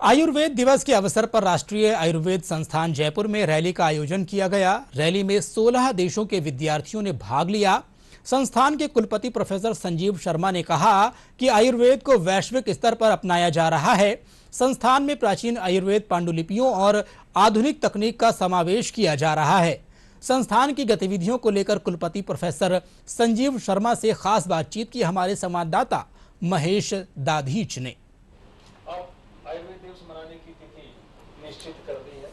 आयुर्वेद दिवस के अवसर पर राष्ट्रीय आयुर्वेद संस्थान जयपुर में रैली का आयोजन किया गया। रैली में 16 देशों के विद्यार्थियों ने भाग लिया। संस्थान के कुलपति प्रोफेसर संजीव शर्मा ने कहा कि आयुर्वेद को वैश्विक स्तर पर अपनाया जा रहा है। संस्थान में प्राचीन आयुर्वेद पांडुलिपियों और आधुनिक तकनीक का समावेश किया जा रहा है। संस्थान की गतिविधियों को लेकर कुलपति प्रोफेसर संजीव शर्मा से खास बातचीत की हमारे संवाददाता महेश दाधीच ने। आयुर्वेद दिवस मनाने की तिथि निश्चित कर दी है।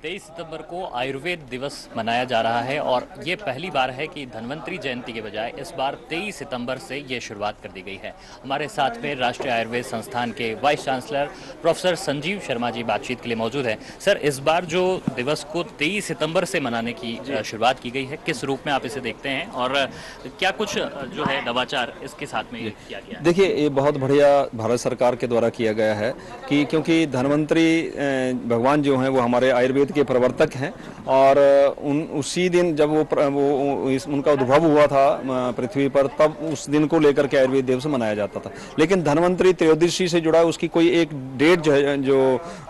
23 सितंबर को आयुर्वेद दिवस मनाया जा रहा है और ये पहली बार है कि धन्वंतरी जयंती के बजाय इस बार 23 सितंबर से ये शुरुआत कर दी गई है। हमारे साथ में राष्ट्रीय आयुर्वेद संस्थान के vice chancellor professor Sanjeev Sharma ji बातचीत के लिए मौजूद हैं। सर, इस बार जो दिवस को 23 सितंबर से मनाने की शुरुआत की गई है, किस रूप में आप इसे देखते हैं और क्या कुछ जो है नवाचार इसके साथ में किया गया है? देखिए, ये बहुत बढ़िया भारत सरकार के द्वारा किया गया है कि क्योंकि धन्वंतरी भगवान जो हैं वो हमारे आयुर्वेद के प्रवर्तक हैं और उसी दिन जब उनका उद्भव हुआ था पृथ्वी पर, तब उस दिन को लेकर के आयुर्वेद दिवस मनाया जाता था। लेकिन धन्वंतरी त्रयोदशी से जुड़ा उसकी कोई एक डेट जो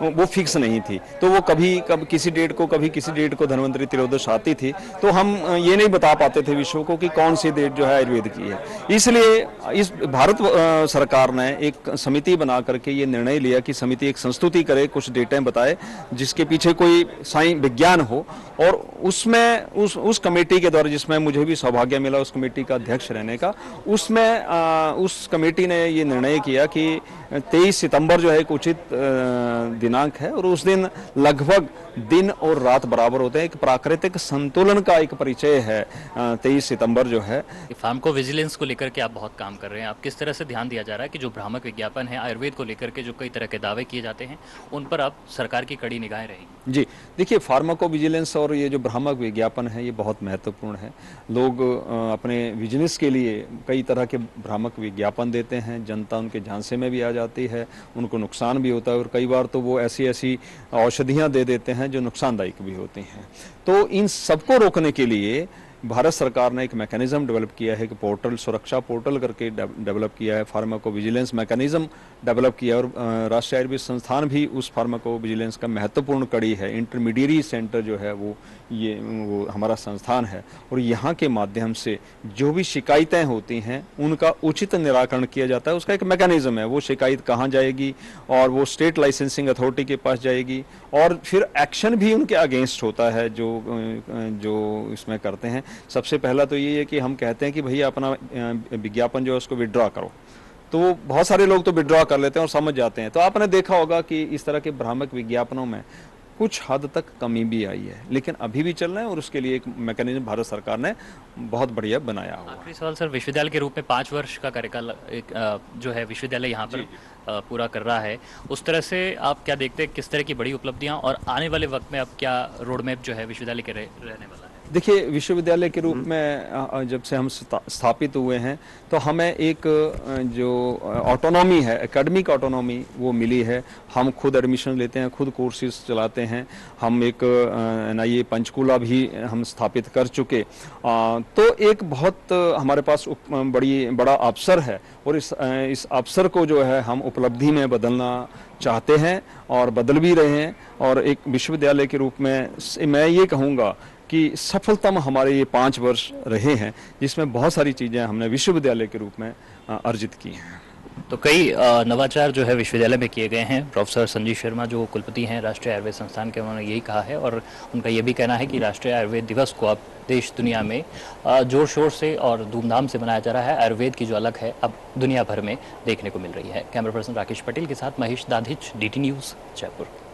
वो फिक्स नहीं थी, तो वो कभी किसी डेट को धन्वंतरी त्रयोदश आती थी, तो हम ये नहीं बता पाते थे विश्व को कि कौन सी डेट जो है आयुर्वेद की है। इसलिए इस भारत सरकार ने एक समिति बना करके ये निर्णय लिया कि समिति एक संस्तुति करे, कुछ डेटें बताए जिसके पीछे कोई साइंस विज्ञान हो, और उसमें उस कमेटी के द्वारा, जिसमें मुझे भी सौभाग्य मिला उस कमेटी का अध्यक्ष रहने का, उसमें उस कमेटी ने ये निर्णय किया कि 23 सितंबर जो है एक उचित दिनांक है और उस दिन लगभग दिन और रात बराबर होते हैं। एक प्राकृतिक संतुलन का एक परिचय है 23 सितंबर जो है। फार्माको विजिलेंस को लेकर के आप बहुत काम कर रहे हैं। आप किस तरह से ध्यान दिया जा रहा है कि जो भ्रामक विज्ञापन है आयुर्वेद को लेकर के, जो कई तरह के दावे किए जाते हैं, उन पर आप सरकार की कड़ी निगाहें रहेंगी? जी, देखिए, फार्माको विजिलेंस और ये जो भ्रामक विज्ञापन है ये बहुत महत्वपूर्ण है। लोग अपने बिजनेस के लिए कई तरह के भ्रामक विज्ञापन देते हैं, जनता उनके झांसे में भी आ जाती है, उनको नुकसान भी होता है और कई बार तो वो ऐसी औषधियाँ दे देते हैं जो नुकसानदायक भी होती हैं। तो इन सबको रोकने के लिए भारत सरकार ने एक मैकेनिज्म डेवलप किया है, कि पोर्टल, सुरक्षा पोर्टल करके डेवलप किया है, फार्माको विजिलेंस मैकेनिज्म डेवलप किया है और राष्ट्रीय आयुर्वेद संस्थान भी उस फार्माको विजिलेंस का महत्वपूर्ण कड़ी है। इंटरमीडिएरी सेंटर जो है वो हमारा संस्थान है और यहाँ के माध्यम से जो भी शिकायतें होती हैं उनका उचित निराकरण किया जाता है। उसका एक मैकेनिज्म है, वो शिकायत कहाँ जाएगी और वो स्टेट लाइसेंसिंग अथॉरिटी के पास जाएगी और फिर एक्शन भी उनके अगेंस्ट होता है जो इसमें करते हैं। सबसे पहला तो ये है कि हम कहते हैं कि भैया अपना विज्ञापन जो है उसको विड्रॉ करो, तो बहुत सारे लोग तो विड्रॉ कर लेते हैं और समझ जाते हैं। तो आपने देखा होगा कि इस तरह के भ्रामक विज्ञापनों में कुछ हद तक कमी भी आई है, लेकिन अभी भी चल रहे हैं और उसके लिए एक मैकेनिज्म भारत सरकार ने बहुत बढ़िया बनाया हुआ है। आखिरी सवाल सर, विश्वविद्यालय के रूप में 5 वर्ष का कार्यकाल जो है विश्वविद्यालय यहाँ पर पूरा कर रहा है, उस तरह से आप क्या देखते हैं, किस तरह की बड़ी उपलब्धियाँ और आने वाले वक्त में अब क्या रोड मैप जो है विश्वविद्यालय के रहने वाला है? देखिए, विश्वविद्यालय के रूप में जब से हम स्थापित हुए हैं तो हमें एक जो ऑटोनॉमी है, एकेडमिक ऑटोनॉमी, वो मिली है। हम खुद एडमिशन लेते हैं, खुद कोर्सेज चलाते हैं। हम एक NIA पंचकुला भी हम स्थापित कर चुके। तो एक बहुत हमारे पास बड़ा अवसर है और इस अवसर को जो है हम उपलब्धि में बदलना चाहते हैं और बदल भी रहे हैं। और एक विश्वविद्यालय के रूप में मैं ये कहूँगा कि सफलतम हमारे ये 5 वर्ष रहे हैं, जिसमें बहुत सारी चीज़ें हमने विश्वविद्यालय के रूप में अर्जित की हैं। तो कई नवाचार जो है विश्वविद्यालय में किए गए हैं। प्रोफेसर संजीव शर्मा जो कुलपति हैं राष्ट्रीय आयुर्वेद संस्थान के, उन्होंने यही कहा है और उनका ये भी कहना है कि राष्ट्रीय आयुर्वेद दिवस को अब देश दुनिया में जोर शोर से और धूमधाम से मनाया जा रहा है। आयुर्वेद की जो अलग है अब दुनिया भर में देखने को मिल रही है। कैमरा पर्सन राकेश पटेल के साथ महेश दाधीच, DT न्यूज़, जयपुर।